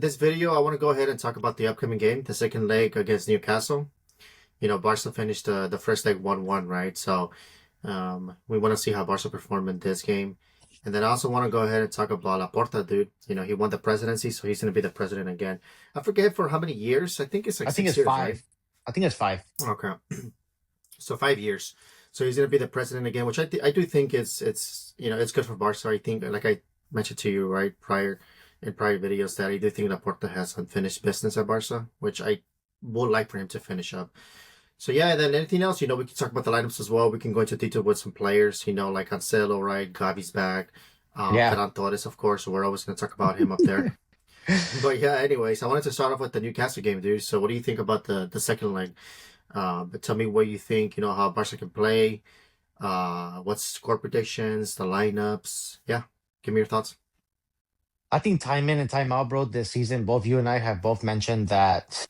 This video, I want to go ahead and talk about the upcoming game, the second leg against Newcastle. Barca finished the first leg 1-1, right? So we want to see how Barca perform in this game. And then I also want to go ahead and talk about Laporta, dude. He won the presidency, so he's going to be the president again. I forget for how many years. I think it's like I think six it's years, right? five. I think it's five. Okay. So 5 years. So he's going to be the president again, which I do think it's good for Barca. I think, like I mentioned to you, right, in prior videos, that I do think Laporta has unfinished business at Barca, which I would like for him to finish up. So yeah, and then anything else, we can talk about the lineups as well. We can go into detail with some players, like Cancelo, right? Gavi's back. Yeah. Ferran Torres, of course. So we're always going to talk about him up there. But yeah, anyways, I wanted to start off with the Newcastle game, dude. So what do you think about the second leg? But tell me what you think, how Barca can play, what's score predictions, the lineups. Yeah, give me your thoughts. I think time in and time out, bro, this season, both you and I have both mentioned that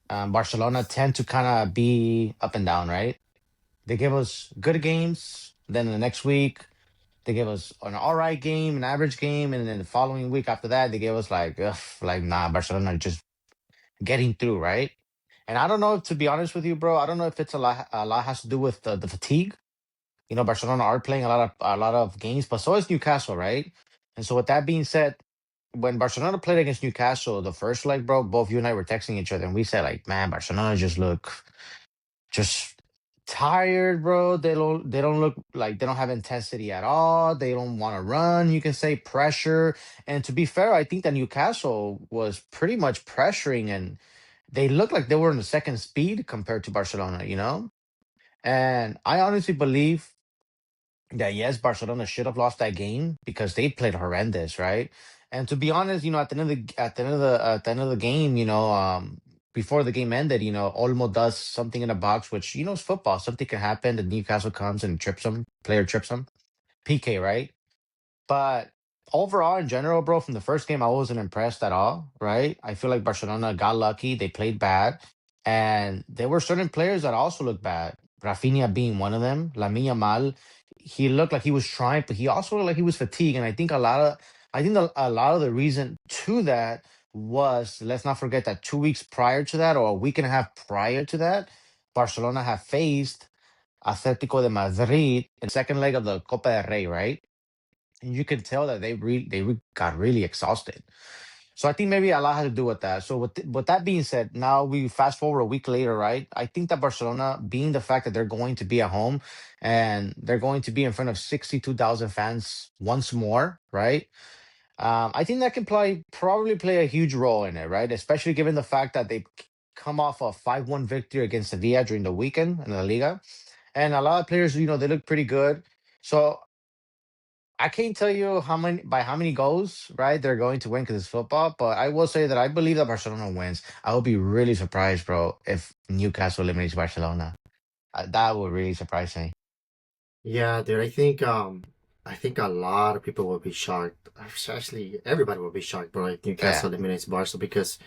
Barcelona tend to kind of be up and down, right? They give us good games, then the next week they give us an all right game, an average game, and then the following week after that they give us like, ugh, like nah, Barcelona just getting through, right? And I don't know, to be honest with you, bro, I don't know if it's a lot has to do with the fatigue. Barcelona are playing a lot of games, but so is Newcastle, right? And so with that being said, when Barcelona played against Newcastle, the first leg, bro, both you and I were texting each other, and we said like, man, Barcelona just look just tired, bro. They don't look like they don't have intensity at all. They don't want to run. You can say pressure. And to be fair, I think that Newcastle was pretty much pressuring, and they looked like they were in the second speed compared to Barcelona. And I honestly believe that yes, Barcelona should have lost that game because they played horrendous, right? And to be honest, at the end of the game, before the game ended, Olmo does something in the box, which it's football. Something can happen. The Newcastle comes and trips him, player trips him, PK, right? But overall, in general, bro, from the first game, I wasn't impressed at all, right? I feel like Barcelona got lucky. They played bad. And there were certain players that also looked bad. Rafinha being one of them. Lamine Yamal, he looked like he was trying, but he also looked like he was fatigued. And I think a lot of the reason to that was, let's not forget that 2 weeks prior to that, or a week and a half prior to that, Barcelona had faced Atletico de Madrid in the second leg of the Copa del Rey, right? And you can tell that they got really exhausted. So I think maybe a lot had to do with that. So with that being said, now we fast forward a week later, right? I think that Barcelona, being the fact that they're going to be at home and they're going to be in front of 62,000 fans once more, right? I think that can probably play a huge role in it, right? Especially given the fact that they come off a 5-1 victory against Sevilla during the weekend in La Liga. And a lot of players, they look pretty good. So I can't tell you how many goals, right, they're going to win because it's football, but I will say that I believe that Barcelona wins. I would be really surprised, bro, if Newcastle eliminates Barcelona. That would really surprise me. Yeah, dude, I think a lot of people will be shocked. Actually, everybody will be shocked, bro, if Yeah. Newcastle eliminates Barca because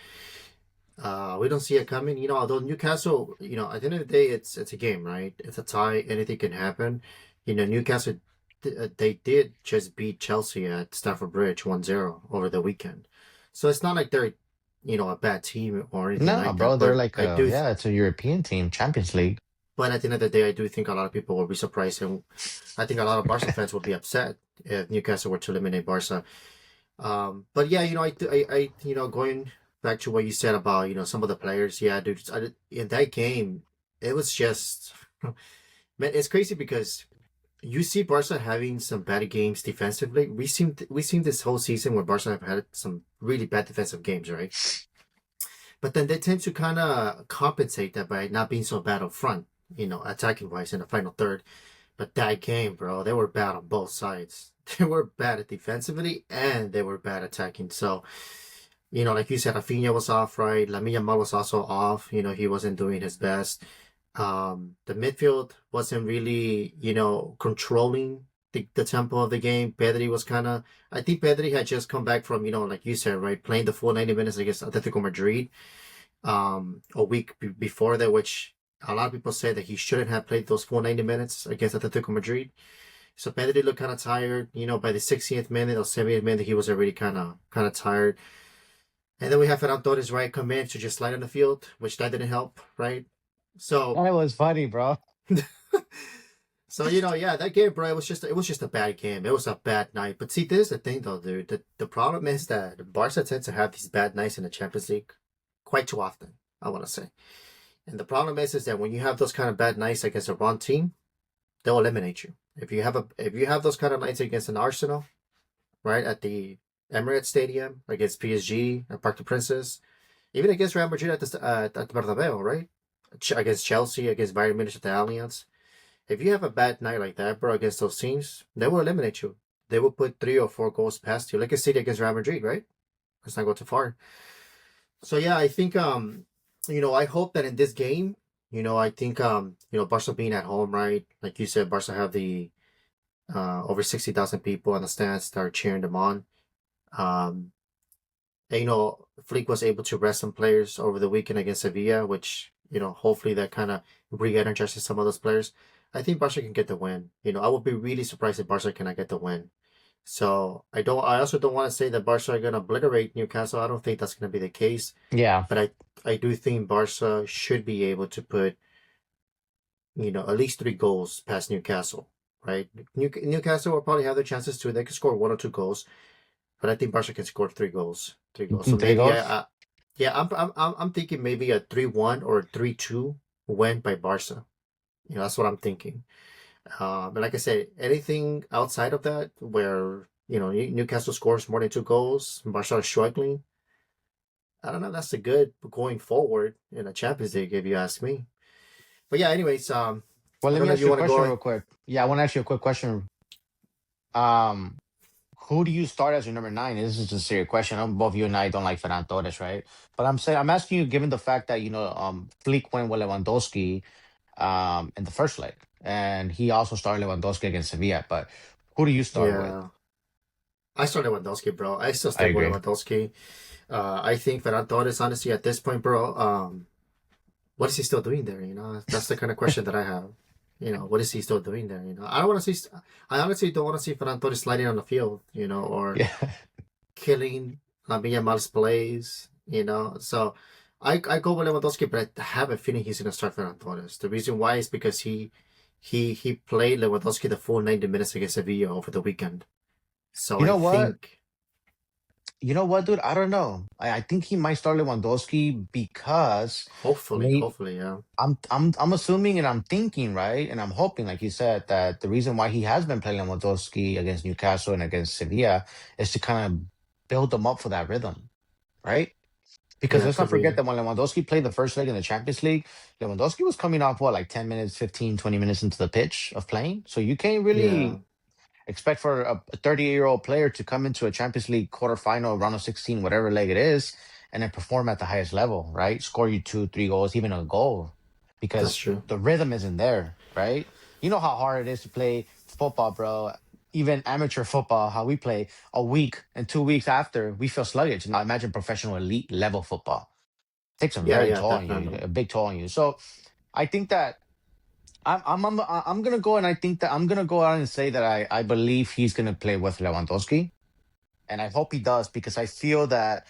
we don't see it coming. Although Newcastle, at the end of the day, it's a game, right? It's a tie. Anything can happen. Newcastle, they did just beat Chelsea at Stamford Bridge 1-0 over the weekend. So it's not like they're, a bad team or anything No, like bro, that. they're But like I do, yeah, it's a European team, Champions League. but at the end of the day, I do think a lot of people will be surprised, and I think a lot of Barca fans would be upset if Newcastle were to eliminate Barca. But yeah, going back to what you said about, some of the players, yeah, dude, in that game, it was just, man, it's crazy because you see Barca having some bad games defensively. We seen this whole season where Barca have had some really bad defensive games, right? But then they tend to kind of compensate that by not being so bad up front, attacking wise in the final third. But that game, bro, they were bad on both sides. They were bad at defensively and they were bad attacking. So, like you said, Rafinha was off, right? Lamine Yamal was also off. He wasn't doing his best. The midfield wasn't really, controlling the tempo of the game. Pedri was I think Pedri had just come back from, like you said, right, playing the full 90 minutes against Atletico Madrid a week before that, which a lot of people say that he shouldn't have played those full 90 minutes against Atletico Madrid. So Pedri looked kind of tired. By the 60th minute or 70th minute, he was already kind of tired. And then we have Ferran Torres, right, come in to just slide on the field, which that didn't help, right? So, That was funny, bro. so yeah, that game, bro, it was just a bad game. It was a bad night. But see, this is the thing, though, dude. The problem is that Barca tends to have these bad nights in the Champions League quite too often. I want to say, and the problem is that when you have those kind of bad nights against a wrong team, they'll eliminate you. If you have those kind of nights against an Arsenal, right, at the Emirates Stadium, against PSG at Parc des Princes, even against Real Madrid at the Bernabeu, right, against Chelsea, against Bayern Munich at the Allianz. If you have a bad night like that, bro, against those teams, they will eliminate you. They will put 3 or 4 goals past you, like a City against Real Madrid, right? Let's not go too far. So yeah, I think I hope that in this game, I think Barca being at home, right? Like you said, Barca have the over 60,000 people on the stands that are cheering them on. Um, and, Flick was able to rest some players over the weekend against Sevilla, which hopefully that kind of re-energizes some of those players. I think Barca can get the win. I would be really surprised if Barca cannot get the win. So I also don't want to say that Barca are gonna obliterate Newcastle. I don't think that's gonna be the case. Yeah. But I do think Barca should be able to put at least 3 goals past Newcastle, right? Newcastle will probably have their chances too. They could score 1 or 2 goals, but I think Barca can score 3 goals. 3 goals. So Three maybe goals. I'm thinking maybe a 3-1 or a 3-2 win by Barca. That's what I'm thinking. But like I said, anything outside of that, where Newcastle scores more than 2 goals, Barca is struggling. I don't know. That's a good going forward in a Champions League, if you ask me. But yeah, anyways, Well, I let don't me know if ask you you a want to question go. real quick. Yeah, I want to ask you a quick question. Um, who do you start as your number nine? This is just a serious question. Both you and I don't like Ferran Torres, right? But I'm asking you, given the fact that Flick went with Lewandowski in the first leg, and he also started Lewandowski against Sevilla. But who do you start with? Yeah, I started Lewandowski, bro. I still I stick with agree. Lewandowski. I think Ferran Torres, honestly, at this point, bro, what is he still doing there? That's the kind of question that I have. What is he still doing there? I don't want to see. I honestly don't want to see Ferran Torres sliding on the field, or Yeah. killing Lamine Yamal's plays. So I go with Lewandowski, but I have a feeling he's gonna start Ferran Torres. The reason why is because he played Lewandowski the full 90 minutes against Sevilla over the weekend. So You I know what? think You know what, dude? I don't know. I think he might start Lewandowski because hopefully, yeah, I'm assuming and I'm thinking, right? And I'm hoping, like you said, that the reason why he has been playing Lewandowski against Newcastle and against Sevilla is to kind of build them up for that rhythm, right? Because yeah, it let's not could forget be. that when Lewandowski played the first leg in the Champions League, Lewandowski was coming off what, like 10 minutes, 15, 20 minutes into the pitch of playing. So you can't Yeah, really expect for a 38-year-old player to come into a Champions League quarterfinal, round of 16, whatever leg it is, and then perform at the highest level, right? Score you two, 3 goals, even a goal, that's because true. the rhythm isn't there, right? You know how hard it is to play football, bro. Even amateur football, how we play a week and 2 weeks after, we feel sluggish. Now imagine professional elite level football. Takes a Yeah, very yeah, toll on you, definitely. a big toll on you. So I think that I'm gonna go and I think that I'm gonna go out and say that I believe he's gonna play with Lewandowski, and I hope he does because I feel that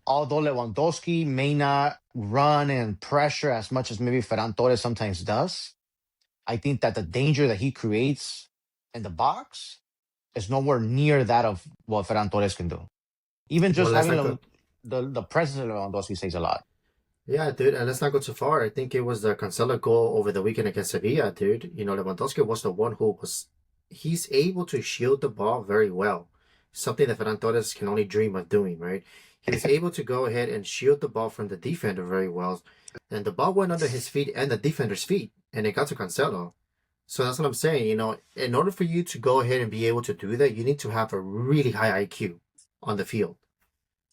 although Lewandowski may not run and pressure as much as maybe Ferran Torres sometimes does, I think that the danger that he creates in the box is nowhere near that of what Ferran Torres can do. Even Well, just let's having not go. the presence of Lewandowski says a lot. Yeah, dude, and let's not go too far. I think it was the Cancelo goal over the weekend against Sevilla, dude. Lewandowski was the one he's able to shield the ball very well. Something that Ferran Torres can only dream of doing, right? He was able to go ahead and shield the ball from the defender very well. And the ball went under his feet and the defender's feet, and it got to Cancelo. So that's what I'm saying. In order for you to go ahead and be able to do that, you need to have a really high IQ on the field,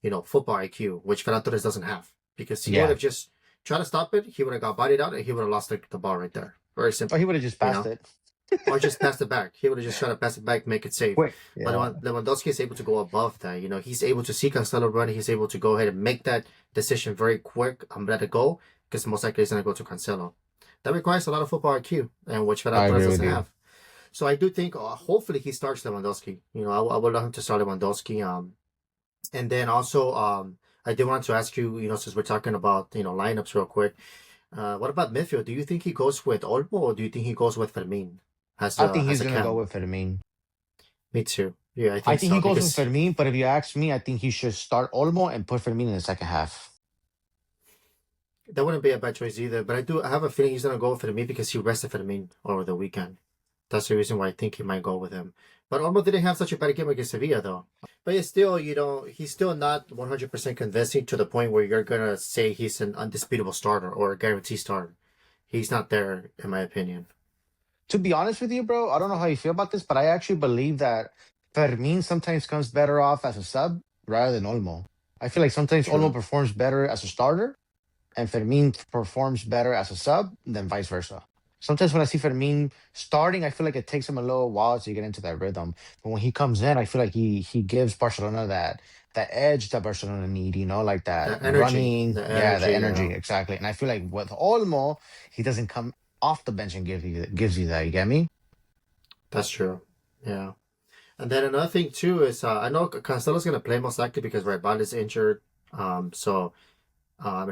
football IQ, which Ferran Torres doesn't have. Because he would Yeah. have just tried to stop it, he would have got bodied out, and he would have lost the ball right there. Very Or he simple, would have just you passed know? it. Or just pass it back. He would have just tried to pass it back, make it safe. Quick. But Yeah. Lewandowski is able to go above that. He's able to see Cancelo run. He's able to go ahead and make that decision very quick and let it go, because most likely he's going to go to Cancelo. That requires a lot of football IQ, and which I Ferran Torres agree with doesn't you. have. So I do think, hopefully, he starts Lewandowski. I would love him to start Lewandowski. And then also, I did want to ask you, since we're talking about, lineups real quick, what about midfield? Do you think he goes with Olmo or do you think he goes with Fermin I think as he's a gonna go cam? with Firmino. Me too. Yeah, I I think think he so goes with because Firmino, but if you ask me, I think he should start Olmo and put Firmino in the second half. that wouldn't be a bad choice either. But I have a feeling he's gonna go with Fermin because he rested Fermin over the weekend. That's the reason why I think he might go with him. But Olmo didn't have such a bad game against Sevilla though. But it's still, he's still not 100% convincing to the point where you're gonna say he's an undisputable starter or a guaranteed starter. He's not there, in my opinion. To be honest with you, bro, I don't know how you feel about this, but I actually believe that Fermin sometimes comes better off as a sub rather than Olmo. I feel like sometimes Olmo True. performs better as a starter and Fermin performs better as a sub than vice versa. Sometimes when I see Fermin starting, I feel like it takes him a little while to get into that rhythm. But when he comes in, I feel like he gives Barcelona that edge that Barcelona need, like that running, The yeah, the energy, energy, exactly. And I feel like with Olmo, he doesn't come off the bench and gives you that. You get me? that's true. Yeah. And then another thing too is I know Cancelo's gonna play most likely because Red Ball is injured. And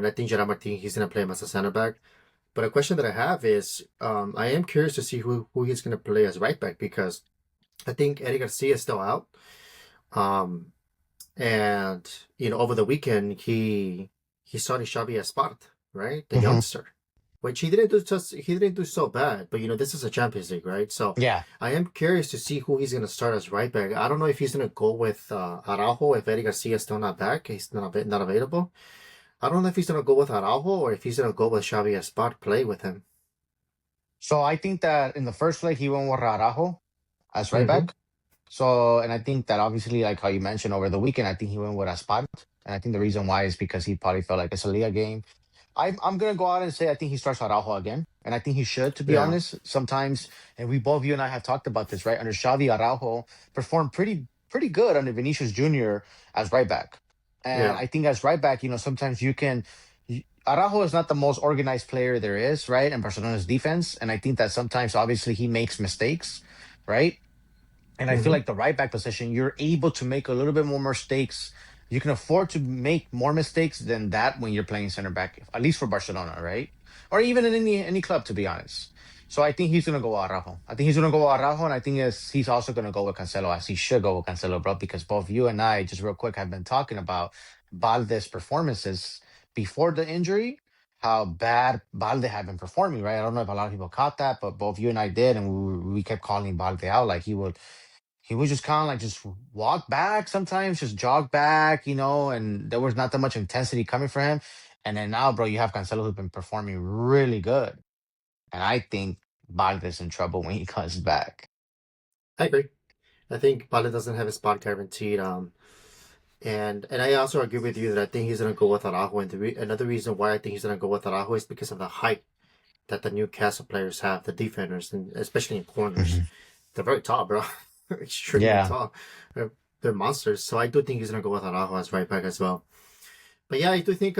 I think Gerard Martin he's gonna play him as a center back. But a question that I have is I am curious to see who he's gonna play as right back because I think Eddie Garcia is still out. Um, and over the weekend he started Xavi Espart, right, the Hmm. youngster, which he didn't do so bad. But this is a Champions League, right? So Yeah. I am curious to see who he's gonna start as right back. I don't know if he's gonna go with Araujo if Eddie Garcia is still not back. He's not available. I don't know if he's gonna go with Araujo or if he's gonna go with Xavi Espart, play with him. So I think that in the first leg, he went with Rarajo as right Mm-hmm. back. So, and I think that obviously, like how you mentioned over the weekend, I think he went with Aspart. And I think the reason why is because he probably felt like it's a Liga game. I'm gonna go out and say I think he starts Araujo again, and I think he should. To be Yeah. honest, sometimes, and we both you and I have talked about this, right? Under Xavi, Araujo performed pretty good under Vinicius Junior as right back, and Yeah. I think as right back, sometimes you can. Araujo is not the most organized player there is, right? In Barcelona's defense, and I think that sometimes, obviously, he makes mistakes, right? And I feel Mm-hmm. like the right back position, you're able to make a little bit more mistakes. You can afford to make more mistakes than that when you're playing center back, at least for Barcelona, right? Or even in any club, to be honest. So I think he's gonna go Araujo. I think he's gonna go Araujo, and I think he's also gonna go with Cancelo, as he should go with Cancelo, bro, because both you and I, just real quick, have been talking about Balde's performances before the injury, how bad Balde had been performing, right? I don't know if a lot of people caught that, but both you and I did, and we kept calling Balde out like he would just kind of like just walk back sometimes, just jog back, and there was not that much intensity coming for him. And then now, bro, you have Cancelo who's been performing really good. And I think Balde's in trouble when he comes back. I agree. I think Balde doesn't have a spot guaranteed. And I also agree with you that I think he's gonna go with Araujo. And another reason why I think he's gonna go with Araujo is because of the height that the Newcastle players have, the defenders, and especially in corners. Mhm. They're very tall, bro. Extremely Yeah. tall. They're monsters. So I do think he's gonna go with Araujo as right back as well. But yeah, I do think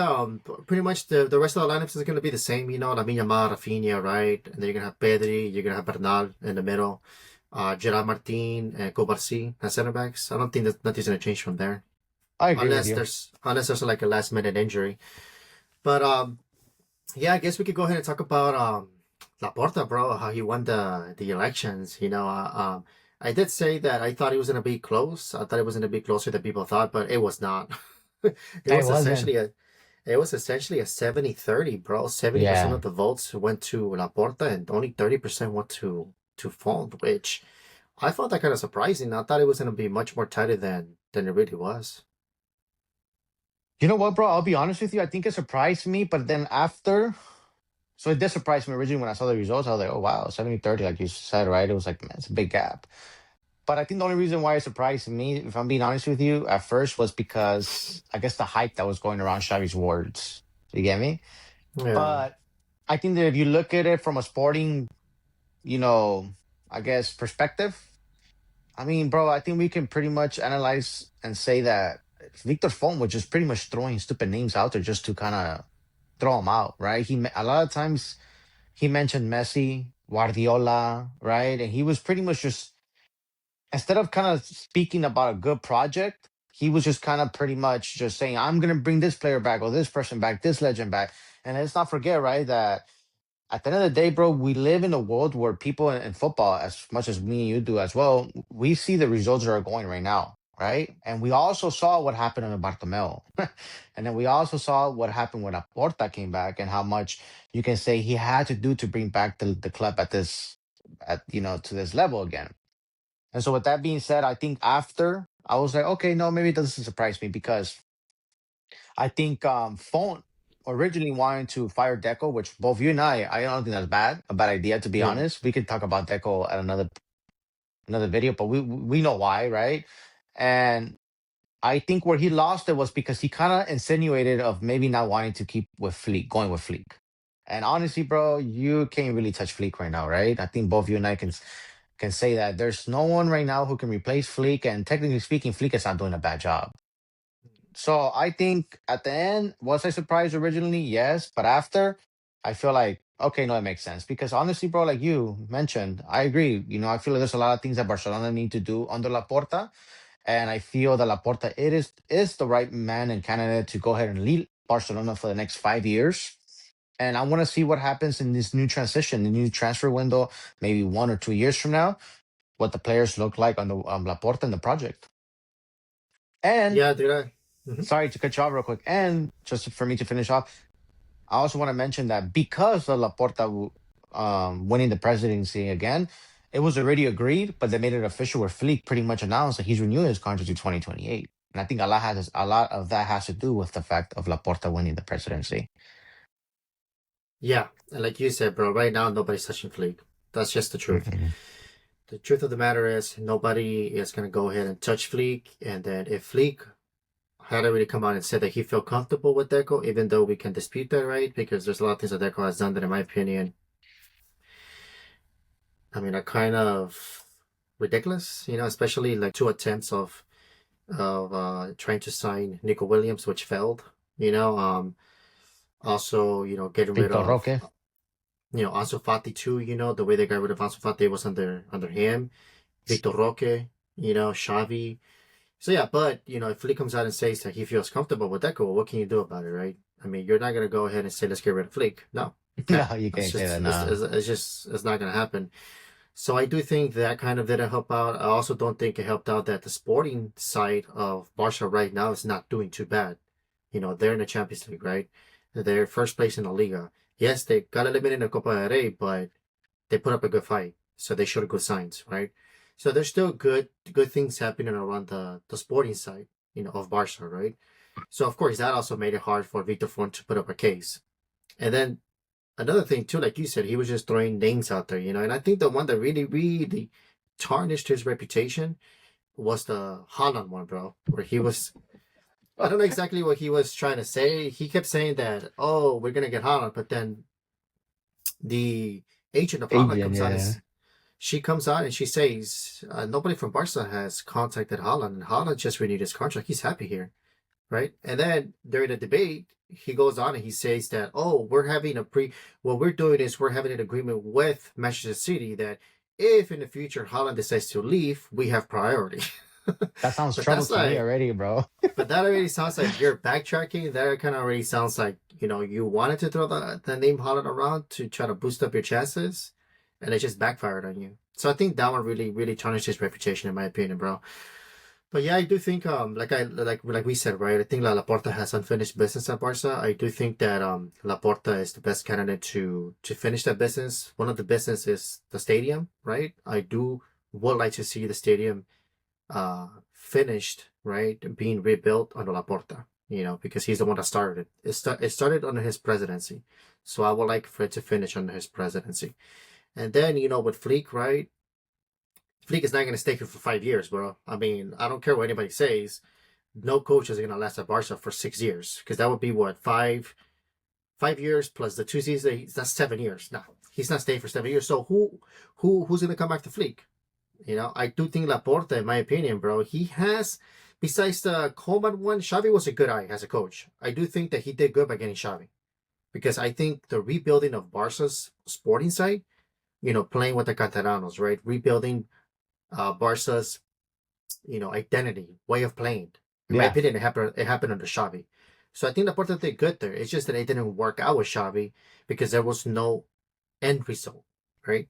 pretty much the rest of the lineups is gonna be the same. Lamine Yamal, Rafinha, right, and then you're gonna have Pedri, you're gonna have Bernal in the middle, Gerard Martin and Kovarci as center backs. I don't think that nothing's gonna change from there, I agree with you. unless there's like a last minute injury. But yeah, I guess we could go ahead and talk about Laporta, bro. How he won the elections. I did say that I thought it was gonna be close. I thought it was gonna be closer than people thought, but it was not. it I was wasn't. essentially a it was essentially a 70-30, bro. 70% Yeah. of the votes went to Laporta and only 30% went to Font, which I found that kind of surprising. I thought it was gonna be much more tighter than it really was. You know what, bro? I'll be honest with you. I think it surprised me, but then after, so it did surprise me originally when I saw the results. I was like, oh, wow, 70-30, like you said, right? It was like, man, it's a big gap. But I think the only reason why it surprised me, if I'm being honest with you, at first was because I guess the hype that was going around Xavi's words. You get me? Yeah. But I think that if you look at it from a sporting, you know, I guess perspective, I mean, bro, I think we can pretty much analyze and say that Victor Font was just pretty much throwing stupid names out there just to kind of throw them out, right? A lot of times he mentioned Messi, Guardiola, right? And he was pretty much just instead of kind of speaking about a good project, he was just kind of pretty much just saying, I'm gonna bring this player back or this person back, this legend back. And let's not forget, right, that at the end of the day, bro, we live in a world where people in football, as much as me and you do as well, we see the results that are going right now, right? And we also saw what happened on the Bartomeu. And then we also saw what happened when Laporta came back and how much you can say he had to do to bring back the club to this level again. And so with that being said, I think after I was like, okay, no, maybe it doesn't surprise me because I think Font originally wanted to fire Deco, which both you and I don't think that's a bad idea to be Yeah. honest. We could talk about Deco at another video, but we know why, right? And I think where he lost it was because he kind of insinuated of maybe not wanting to keep with Fleek, going with Fleek. And honestly, bro, you can't really touch Fleek right now, right? I think both you and I can say that there's no one right now who can replace Fleek, and technically speaking, Fleek is not doing a bad job. So I think at the end, was I surprised originally? Yes, but after, I feel like okay, no, it makes sense because honestly, bro, like you mentioned, I agree. I feel like there's a lot of things that Barcelona need to do under Laporta, and I feel that Laporta it is the right man and candidate to go ahead and lead Barcelona for the next 5 years. And I want to see what happens in this new transition, the new transfer window, maybe 1 or 2 years from now, what the players look like on the Laporta and the project. And Yeah, dude. sorry to cut you off real quick. And just for me to finish off, I also want to mention that because of Laporta winning the presidency again, it was already agreed, but they made it official where Flick pretty much announced that he's renewing his contract to 2028. And I think a lot of that has to do with the fact of Laporta winning the presidency. Yeah, and like you said, bro, right now nobody's touching Fleek. That's just the truth. Mhm. The truth of the matter is nobody is gonna go ahead and touch Fleek, and then if Fleek had already come out and said that he felt comfortable with Deco, even though we can dispute that, right? Because there's a lot of things that Deco has done that, in my opinion, I mean, are kind of ridiculous. Especially like 2 attempts of trying to sign Nico Williams, which failed. Also, getting rid Victor of Roque. Ansu Fati too. The way they got rid of Ansu Fati was under him. Victor Roque. Xavi. So yeah, but if Flick comes out and says that he feels comfortable with Deco, what can you do about it, right? I mean, you're not gonna go ahead and say let's get rid of Flick. No, you can't. No, you It's can't say that. just it's, No. it's, it's just it's not gonna happen. So I do think that kind of didn't help out. I also don't think it helped out that the sporting side of Barca right now is not doing too bad. They're in the Champions League, right? They're first place in the Liga. Yes, they got eliminated in the Copa del Rey, but they put up a good fight. So they showed good signs, right? So there's still good things happening around the sporting side, of Barca, right? So of course that also made it hard for Victor Font to put up a case. And then another thing too, like you said, he was just throwing names out there, and I think the one that really, really tarnished his reputation was the Haaland one, bro, where he was. I don't know exactly what he was trying to say. He kept saying that, oh, we're gonna get Haaland, but then the agent of Haaland Adrian, comes out yeah. and she comes out and she says nobody from Barca has contacted Haaland, and Haaland just renewed his contract. He's happy here, right? And then during the debate, he goes on and he says that, oh, what we're doing is we're having an agreement with Manchester City that if in the future Haaland decides to leave, we have priority. That sounds but trouble that's to me like, already, bro. but that already sounds like you're backtracking. That kind of already sounds like, you wanted to throw the name Haaland around to try to boost up your chances, and it just backfired on you. So I think that one really, really tarnished his reputation, in my opinion, bro. But yeah, I do think like we said, right? I think Laporta has unfinished business at Barca. I do think that Laporta is the best candidate to finish that business. One of the business is the stadium, right? I would like to see the stadium finished, right? Being rebuilt under Laporta, because he's the one that started it. It started under his presidency. So I would like for it to finish under his presidency. And then, with Fleek, right? Fleek is not going to stay here for 5 years, bro. I mean, I don't care what anybody says. No coach is going to last at Barca for 6 years because that would be what 5 years plus the 2 seasons. That's 7 years. No, he's not staying for 7 years. So who's going to come back to Fleek? I do think Laporta, in my opinion, bro, he has. Besides the Coleman one, Xavi was a good eye as a coach. I do think that he did good by getting Xavi because I think the rebuilding of Barca's sporting side, playing with the Catalanos, right, rebuilding Barca's, identity, way of playing. In my Yeah. opinion, it happened under Xavi. So I think Laporta did good there. It's just that it didn't work out with Xavi because there was no end result, right?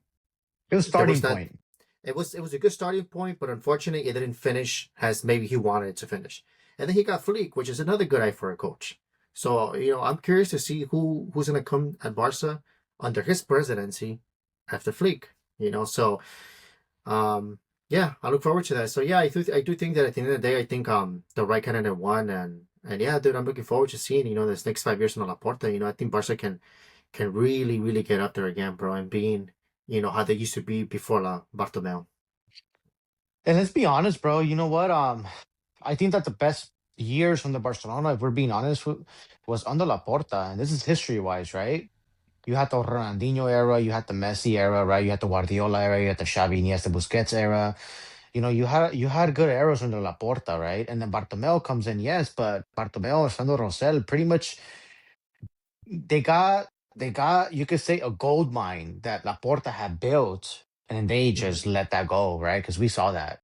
It was There was starting not. point. It was a good starting point, but unfortunately, it didn't finish as maybe he wanted it to finish. And then he got Fleek, which is another good eye for a coach. So I'm curious to see who's gonna come at Barca under his presidency after Fleek. So um, yeah, I look forward to that. So yeah, I do think that at the end of the day, I think the right candidate won, and yeah, dude, I'm looking forward to seeing this next 5 years from Laporta. I think Barca can really really get up there again, bro, and being how they used to be before La Bartomeu. And let's be honest, bro. You know what? I think that the best years from the Barcelona, if we're being honest, was under Laporta, and this is history wise, right? You had the Ronaldinho era, you had the Messi era, right? You had the Guardiola era, you had the Xavi, Iniesta, Busquets era. You had good eras under Laporta, right? And then Bartomeu comes in, yes, but Bartomeu and Sandro Rosell pretty much they got you could say a gold mine that Laporta had built, and then they Hmm. just let that go, right? Because we saw that.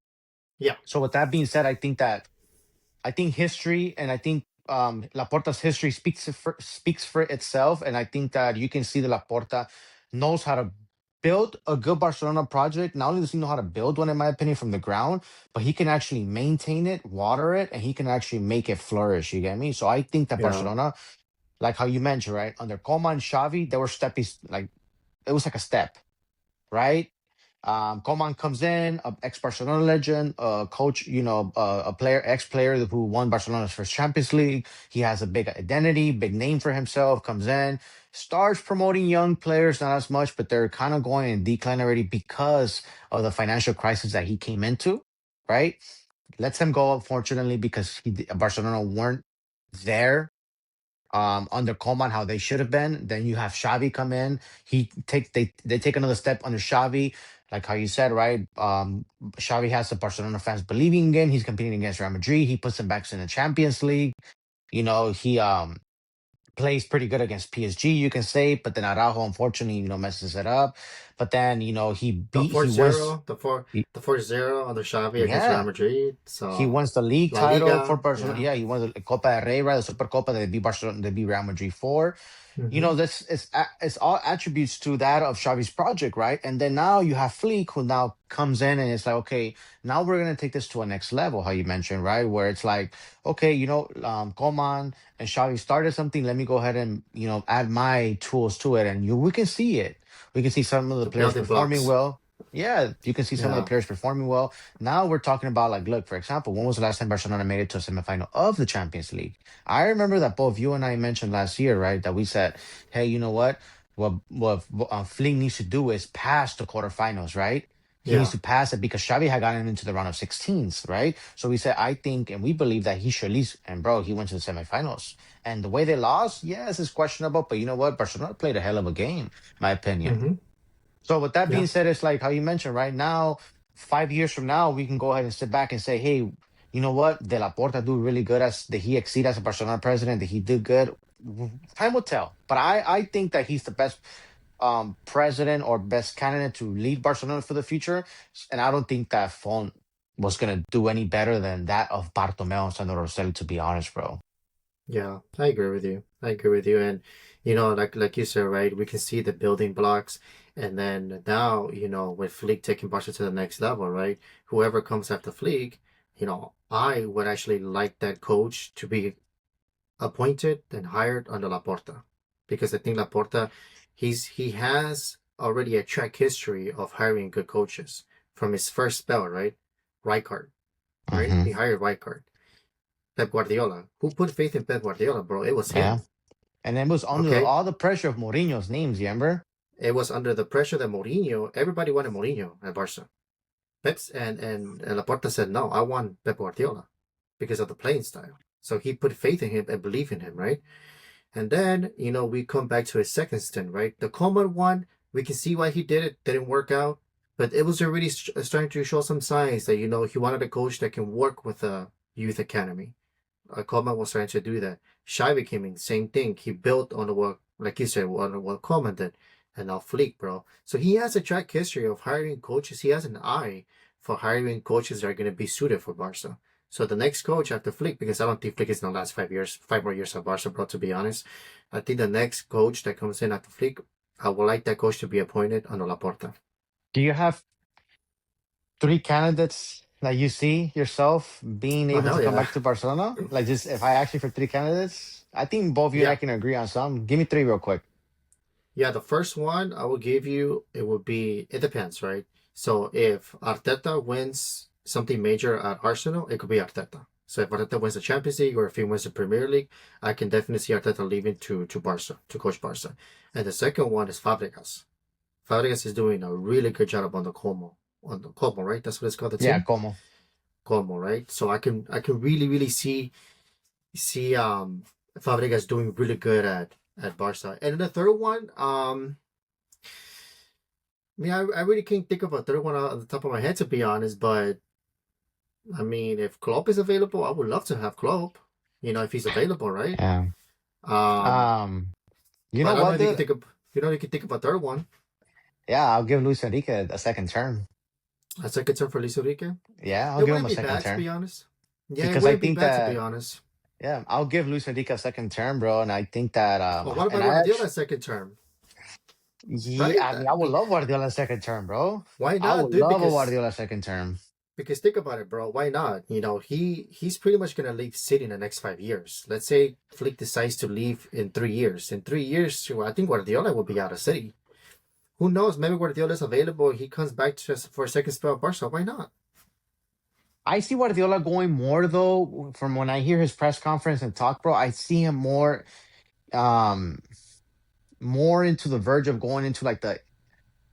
Yeah, So with that being said, I think history, and I think Laporta's history speaks for itself, and I think that you can see that Laporta knows how to build a good Barcelona project. Not only does he know how to build one, in my opinion, from the ground, but he can actually maintain it, water it, and he can actually make it flourish. You get me? So I think that yeah. Barcelona, like how you mentioned, right, under Koeman, Xavi, there were steppies, like it was like a step, right? Coman comes in, ex Barcelona legend, coach, a player, ex player who won Barcelona's first Champions League. He has a big identity, big name for himself. Comes in, starts promoting young players, not as much, but they're kind of going in decline already because of the financial crisis that he came into. Right, lets him go, unfortunately, because Barcelona weren't there under Coman how they should have been. Then you have Xavi come in. They take another step under Xavi, like how you said, right? Xavi has the Barcelona fans believing in. He's competing against Real Madrid. He puts them back in the Champions League. He plays pretty good against PSG, you can say, but then Araujo unfortunately, messes it up. But then, The he four wins. zero, the four He, the 4-0 on the Xavi against Real yeah, Madrid. he So wins the league La title for Liga, Barcelona. yeah. Yeah, he won the Copa del Rey, right? The Supercopa that they beat Barcelona, they beat Real Madrid for. Hmm. This it's all attributes to that of Xavi's project, right? And then now you have Fleek who now comes in and it's like, okay, now we're gonna take this to a next level, how you mentioned, right? Where it's like, okay, Coman and Xavi started something. Let me go ahead and add my tools to it, and we can see it. We can see some of the The players building performing blocks. well. Yeah, you can see some of the Yeah. players performing well. Now we're talking about like, look, for example, when was the last time Barcelona made it to a semifinal of the Champions League? I remember that both you and I mentioned last year, right? That we said, hey, you know what? What Flick needs to do is pass the quarterfinals, right? He needs Yeah. to pass it because Xavi had gotten into the round of 16s, right? So we said, I think, and we believe that he should at least, and bro, he went to the semifinals. And the way they lost, yes, it's questionable, but you know what? Barcelona played a hell of a game, my opinion. Hmm. So with that Yeah. being said, it's like how you mentioned, right now, 5 years from now, we can go ahead and sit back and say, hey, you know what? De La Porta do really good. Did he exceed as a Barcelona president? Did he do good? Time will tell. But I think that he's the best president or best candidate to lead Barcelona for the future. And I don't think that Font was gonna do any better than that of Bartomeu and Sandro Rosell, to be honest, bro. Yeah. I agree with you. I agree with you. And like you said, right? We can see the building blocks, and then now with Flick taking Barca to the next level, right? Whoever comes after Flick, I would actually like that coach to be appointed and hired under Laporta, because I think Laporta, he has already a track history of hiring good coaches from his first spell, right? Rijkaard, right? Hmm. He hired Rijkaard. Pep Guardiola. Who put faith in Pep Guardiola, bro? It was Yeah. him. And it was under Okay, all the pressure of Mourinho's names, you remember? it was under the pressure that Mourinho. Everybody wanted Mourinho at Barca. Pep's and Laporta said no. I want Pep Guardiola because of the playing style. So he put faith in him and believed in him, right? And then, we come back to his second stint, right? The Coleman one, we can see why he did it. Didn't work out. But it was already starting to show some signs that, he wanted a coach that can work with a youth academy. Coleman was trying to do that. Xavi came in, same thing. He built on the work, like you said, on what Coleman did. And now Fleek, bro. So he has a track history of hiring coaches. He has an eye for hiring coaches that are going to be suited for Barca. So the next coach after Flick, because I don't think Flick is gonna last 5 years, 5 more years at Barca, bro. To be honest, I think the next coach that comes in after Flick, I would like that coach to be appointed under Laporta. Do you have three candidates that you see yourself being Oh able to hell come yeah, back to Barcelona? Like, just if I ask you for three candidates, I think both you and I yeah, can agree on some. Give me three real quick. yeah. The first one I will give you, it would be. It depends, right? So if Arteta wins something major at Arsenal, it could be Arteta. So if Arteta wins the Champions League or if he wins the Premier League, I can definitely see Arteta leaving to Barca to coach Barca. And the second one is Fabregas. Fabregas is doing a really good job on the Como. On the Como, right? That's what it's called, the Yeah, team? como. Como, right? So I can really see Fabregas doing really good at Barca. And then the third one, I mean I really can't think of a third one on the top of my head to be honest, but I mean if Klopp is available, I would love to have Klopp. If he's available, right? Yeah. Um, Um, you but know I don't know what, if you can dude? think of you can think of a third one. Yeah, I'll give Luis Enrique a second term. A second term for Luis Enrique. Yeah, I'll It give him wouldn't a be second bad to term be honest. Yeah, it because I wouldn't be think bad to be that honest. yeah, I'll give Luis Enrique a second term, bro, and I think that But what and about I Guardiola actually second term? yeah, Right? I mean I would love Guardiola second term, bro. Why I not, would dude? love a Because Guardiola second term. because think about it, bro. Why not? He's pretty much gonna leave City in the next 5 years. Let's say Flick decides to leave in 3 years. In 3 years, I think Guardiola will be out of City. Who knows? Maybe Guardiola's available. He comes back just for a second spell at Barca. Why not? I see Guardiola going more though from when I hear his press conference and talk, bro. I see him um more into the verge of going into like the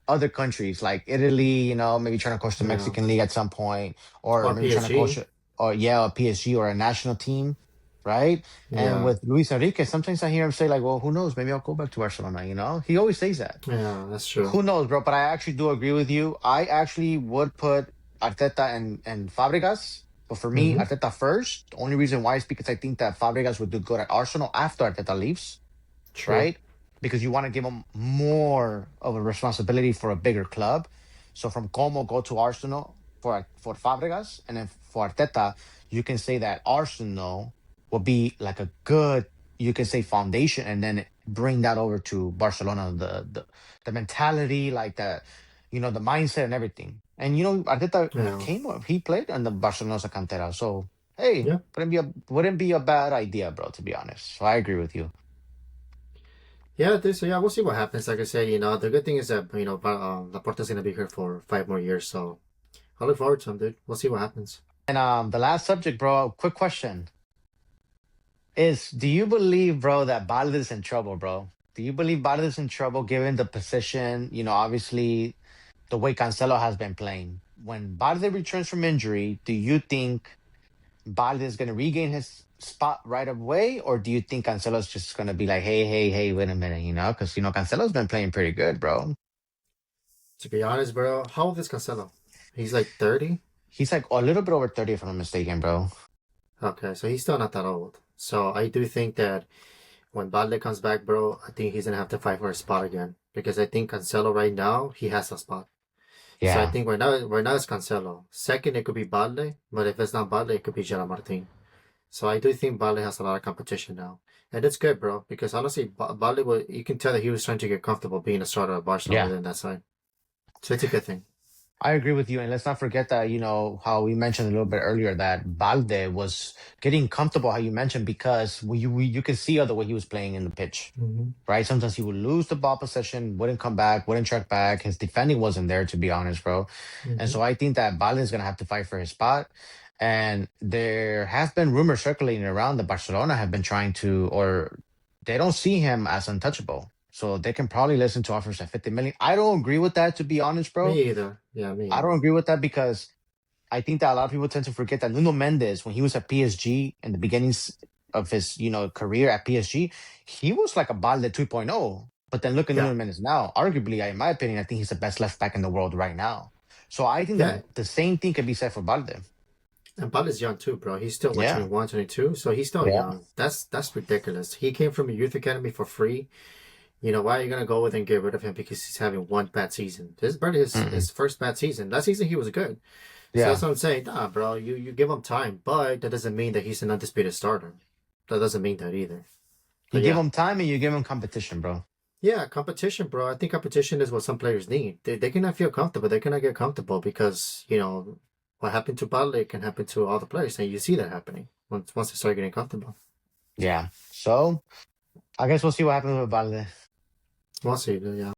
other countries like Italy, maybe trying to coach the Yeah. Mexican League at some point, or Or maybe trying to coach PSG. it, or yeah, a PSG or a national team, right? And Yeah. with Luis Enrique, sometimes I hear him say like, "Well, who knows? Maybe I'll go back to Barcelona." He always says that. Yeah, that's true. Who knows, bro? But I actually do agree with you. I actually would put Arteta and Fabregas. But for me, Mm-hmm. Arteta first. The only reason why is because I think that Fabregas would do good at Arsenal after Arteta leaves, True. right? Because you want to give him more of a responsibility for a bigger club. So from Como go to Arsenal for Fabregas, and then for Arteta, you can say that Arsenal will be like a good, you can say foundation, and then bring that over to Barcelona, the mentality, like the mindset and everything. And Arteta Yeah. came up, he played on the Barcelona's cantera, so hey, Yeah. wouldn't be a bad idea, bro. To be honest, so I agree with you. Yeah, so we'll see what happens. Like I said, the good thing is that, Laporta's gonna be here for 5 more years, so I look forward to him, dude. We'll see what happens. And the last subject, bro. Quick question is: do you believe, bro, that Balde is in trouble, bro? Do you believe Balde is in trouble given the position? Obviously the way Cancelo has been playing. When Balde returns from injury, do you think Balde is going to regain his spot right away, or do you think Cancelo's just going to be like, hey, hey, hey, wait a minute, because Cancelo's been playing pretty good, bro. To be honest, bro, how old is Cancelo? He's like 30. He's like a little bit over 30, if I'm not mistaken, bro. Okay, so he's still not that old. So I do think that when Balde comes back, bro, I think he's gonna have to fight for a spot again because I think Cancelo right now he has a spot. So I Yeah. think right now it's Cancelo. Second, it could be Balde, but if it's not Balde, it could be Gerard Martin. So I do think Balde has a lot of competition now, and it's good, bro. Because honestly, Balde, you can tell that he was trying to get comfortable being a starter at Barca over Yeah. there on that side. So it's a good thing. I agree with you. And let's not forget that, how we mentioned a little bit earlier that Balde was getting comfortable, how you mentioned, because you can see the way he was playing in the pitch, Mm-hmm. right? Sometimes he would lose the ball possession, wouldn't come back, wouldn't track back. His defending wasn't there, to be honest, bro. And Mm-hmm. so I think that Balde is going to have to fight for his spot. And there have been rumors circulating around that Barcelona have been trying to, or they don't see him as untouchable. So they can probably listen to offers at 50 million. I don't agree with that, to be honest, bro. Me either. Yeah, me I don't either. agree with that because I think that a lot of people tend to forget that Nuno Mendes, when he was at PSG in the beginnings of his, career at PSG, he was like a Balde 2.0. But then look at Yeah, Nuno Mendes now. Arguably, in my opinion, I think he's the best left back in the world right now. So I think yeah. that the same thing could be said for Balde. And Balde's young too, bro. He's still what, Yeah. 21, 22. So he's still Yeah. young. That's ridiculous. He came from a youth academy for free. Why are you gonna go with and get rid of him because he's having one bad season? This is probably his Mm-mm. his first bad season. Last season he was good. So Yeah. that's what I'm saying. Nah, bro, you give him time, but that doesn't mean that he's an undisputed starter. That doesn't mean that either. You But give yeah. him time and you give him competition, bro. Yeah, competition, bro. I think competition is what some players need. They cannot feel comfortable. They cannot get comfortable because, what happened to Balde can happen to all the players, and you see that happening once they start getting comfortable. Yeah. So I guess we'll see what happens with Balde. We'll see. Yeah.